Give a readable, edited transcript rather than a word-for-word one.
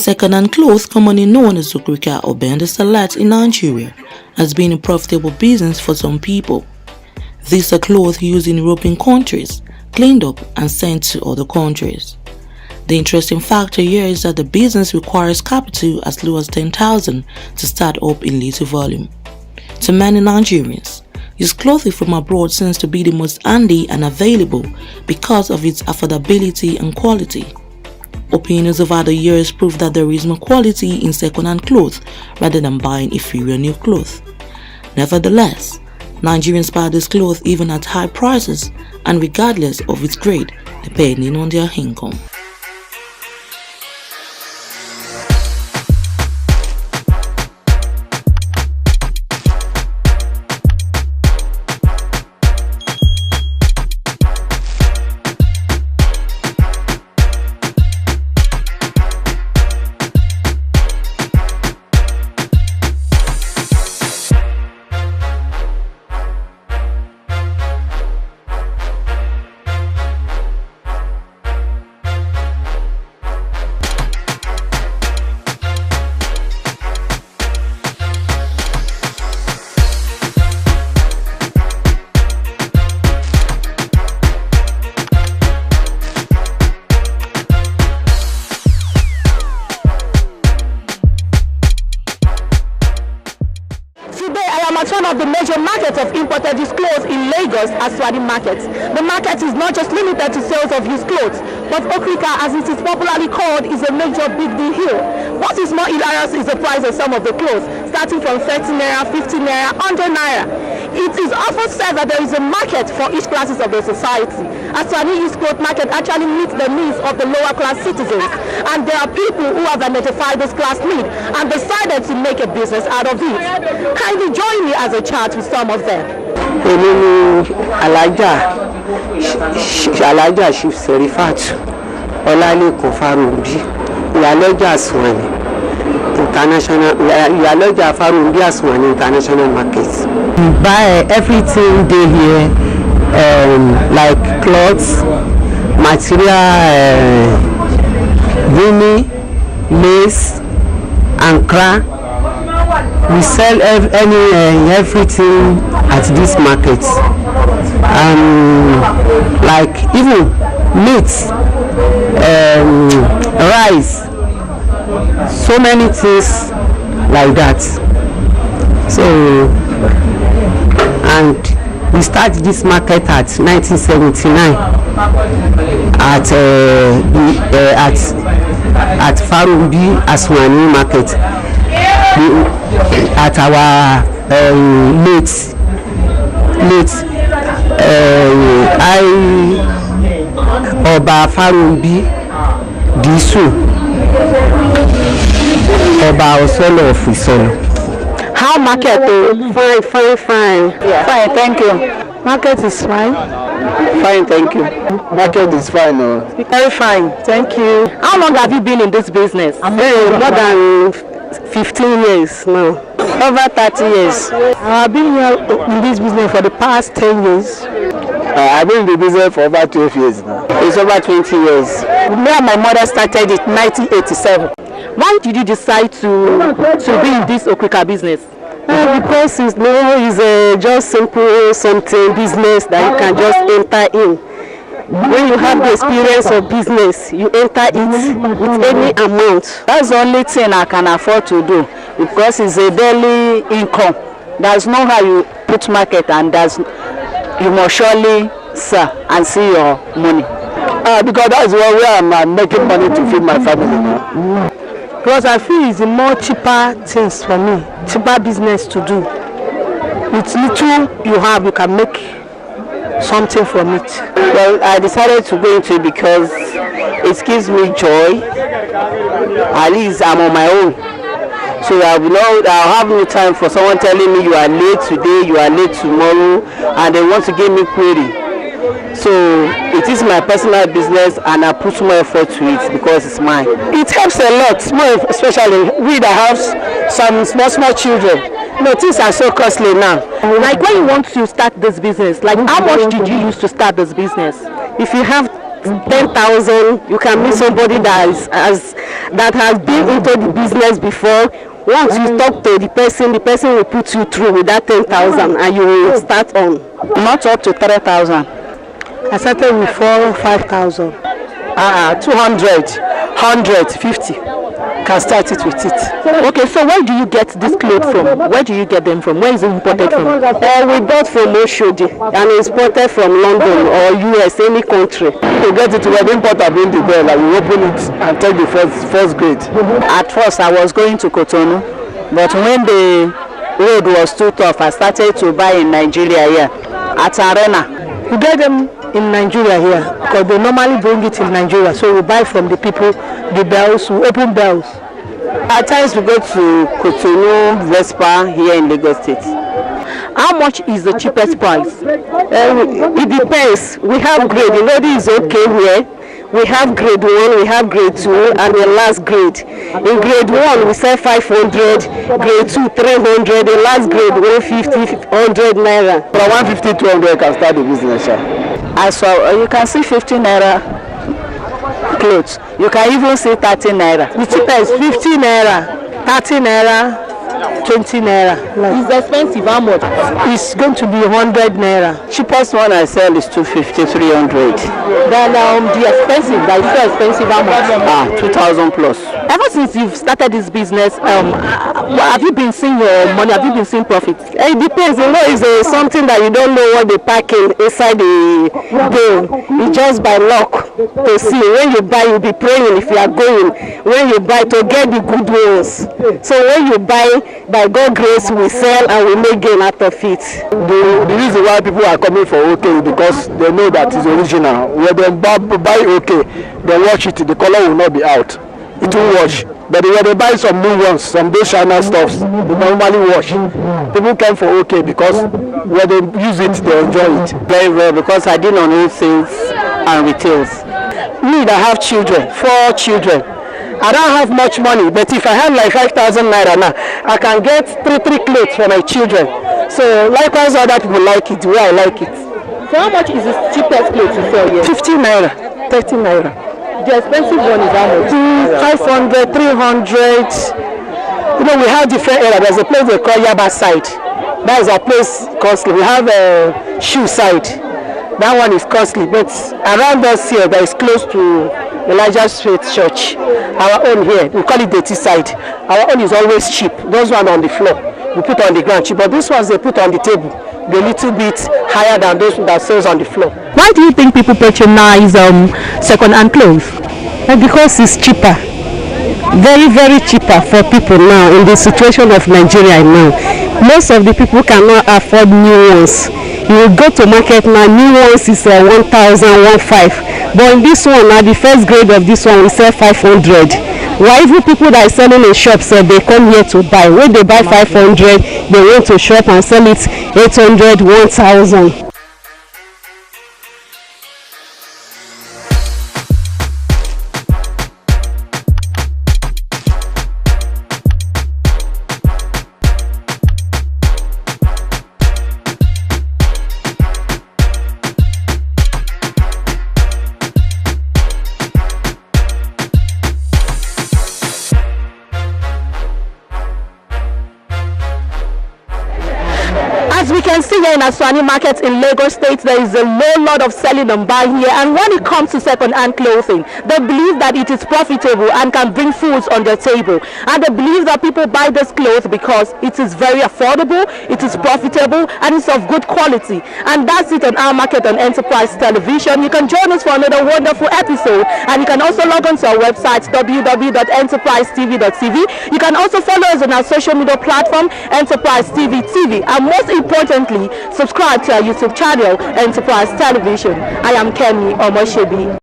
Second-hand clothes, commonly known as Okirika or Bender Salat in Nigeria, has been a profitable business for some people. These are clothes used in European countries, cleaned up and sent to other countries. The interesting factor here is that the business requires capital as low as 10,000 to start up in little volume. To many Nigerians, used clothing from abroad seems to be the most handy and available because of its affordability and quality. Opinions over the years prove that there is more quality in second-hand clothes rather than buying inferior new clothes. Nevertheless, Nigerians buy these clothes even at high prices and regardless of its grade, depending on their income. At one of the major markets of imported used clothes in Lagos, Aswani market. The market is not just limited to sales of used clothes, but Okirika, as it is popularly called, is a major big deal here. What is more hilarious is the price of some of the clothes, starting from 30 naira, 50 naira, 100 naira. It is often said that there is a market for each classes of the society. Aswani used clothes market actually meets the needs of the lower class citizens, and there are people who have identified this class need and decided to make a business out of it. Kindly join me as a chat with some of them. Alaja Chief Serifat Olalekan Farumbi Iyaloja Aswani International Iyaloja Farumbi Aswani International Market. Buy everything they here, like clothes, material, gumi, lace, ankara. We sell everything at this market, like even meat, rice, so many things like that. So, and we started this market at 1979 at Farumbi Aswani market. At our late Oba Farumbi Disu Oba Osolo of Isolo. How market? Fine. Yeah. Fine, thank you. Market is fine. Fine, thank you. Market is fine. Very fine, thank you. How long have you been in this business? More than 15 years now. Over 30 years. I've been here in this business for the past 10 years. I've been in the business for over 12 years now. It's over 20 years. Me and my mother started it in 1987. Why did you decide to be in this Okirika business? Because it's just simple something business that you can just enter in. When you have the experience of business, you enter it with any amount. That's the only thing I can afford to do, because it's a daily income. There's no how you put market, and you must surely sell and see your money. Because that's where I'm making money to feed my family. Because I feel it's a more cheaper things for me, cheaper business to do. With little you have, you can make something from it. Well, I decided to go into it because it gives me joy. At least I'm on my own. So I'll have no time for someone telling me you are late today, you are late tomorrow, and they want to give me query. So it is my personal business, and I put more effort to it because it's mine. It helps a lot, more especially we that have some small children. No, things are so costly now. Like when you want to start this business, like how much did you use to start this business? If you have 10,000. You can meet somebody that has been into the business before. Once you talk to the person will put you through with that 10,000 and you will start on. Not up to 3,000. I started with 4,000 or 5,000. 200, 150. Can start it with it. Okay, so where do you get this clothes from? Where do you get them from? Where is it imported from? We bought from Oshodi and imported from London or US, any country. To get it, the importer bring the bell and we open it and take the first grade. At first I was going to Cotonou, but when the road was too tough, I started to buy in Nigeria here at Arena. We get them in Nigeria here because they normally bring it in Nigeria, so we buy from the people the bells, we open bells. At times we go to Cotonou, Vespa here in Lagos State. How much is the cheapest price? It depends. We have grade. You know, this is okay here. We have grade 1, we have grade 2, and the last grade. In grade 1, we sell 500, grade 2, 300, the last grade 150, 100 naira. From 150 to 200 can start the business. You can see 50 naira clothes. You can even see 30 naira. The cheapest 50 naira, 30 naira, 20 naira. It's expensive. How much? It's going to be 100 naira. Cheapest one I sell is 250, 300. Then the expensive, that is so expensive, how much? 2,000 plus. Ever since you've started this business, have you been seeing your money? Have you been seeing profits? It depends. You know, it's something that you don't know what they pack inside the bale. It's just by luck to see. When you buy, you'll be praying if you are going. When you buy, to get the good ones. So when you buy, by God's grace, we sell and we make gain out of it. The reason why people are coming for OK is because they know that it's original. When they buy OK, they wash it, the color will not be out. It will wash. But when they buy some new ones, some those China stuffs, they normally wash. People come for OK because when they use it, they enjoy it. Very well, because I deal on wholesales and retails. Me, I have children, 4 children. I don't have much money, but if I have like 5,000 naira now, I can get three clothes for my children. So likewise, other people like it the way I like it. So how much is the cheapest clothes you sell here? 50 naira, 30 naira. The expensive one is how much? 500, 300. You know, we have different areas. There's a place they call Yaba side. That is a place costly. We have a shoe side. That one is costly, but around us here, that is close to Elijah's Faith Church. Our own here, we call it the T side. Our own is always cheap. Those ones on the floor, we put on the ground cheap. But these ones they put on the table, they're a little bit higher than those that sells on the floor. Why do you think people patronize second-hand clothes? Because it's cheaper. Very, very cheaper for people now in the situation of Nigeria now. Most of the people cannot afford new ones. You will go to market now, new ones is 1,000, 1,500. But in this one, now the first grade of this one, we sell 500. Why even people that are selling in shops, they come here to buy. When they buy 500, they went to shop and sell it 800, 1,000. As we can see here in Aswani market in Lagos State, there is a low lot of selling and buying here. And when it comes to second-hand clothing, they believe that it is profitable and can bring foods on their table. And they believe that people buy this clothes because it is very affordable, it is profitable, and it's of good quality. And that's it on our market on Enterprise Television. You can join us for another wonderful episode, and you can also log on to our website www.enterprisetv.tv. You can also follow us on our social media platform Enterprise TV, and most importantly, subscribe to our YouTube channel Enterprise Television. I am Kemi Omoshebi.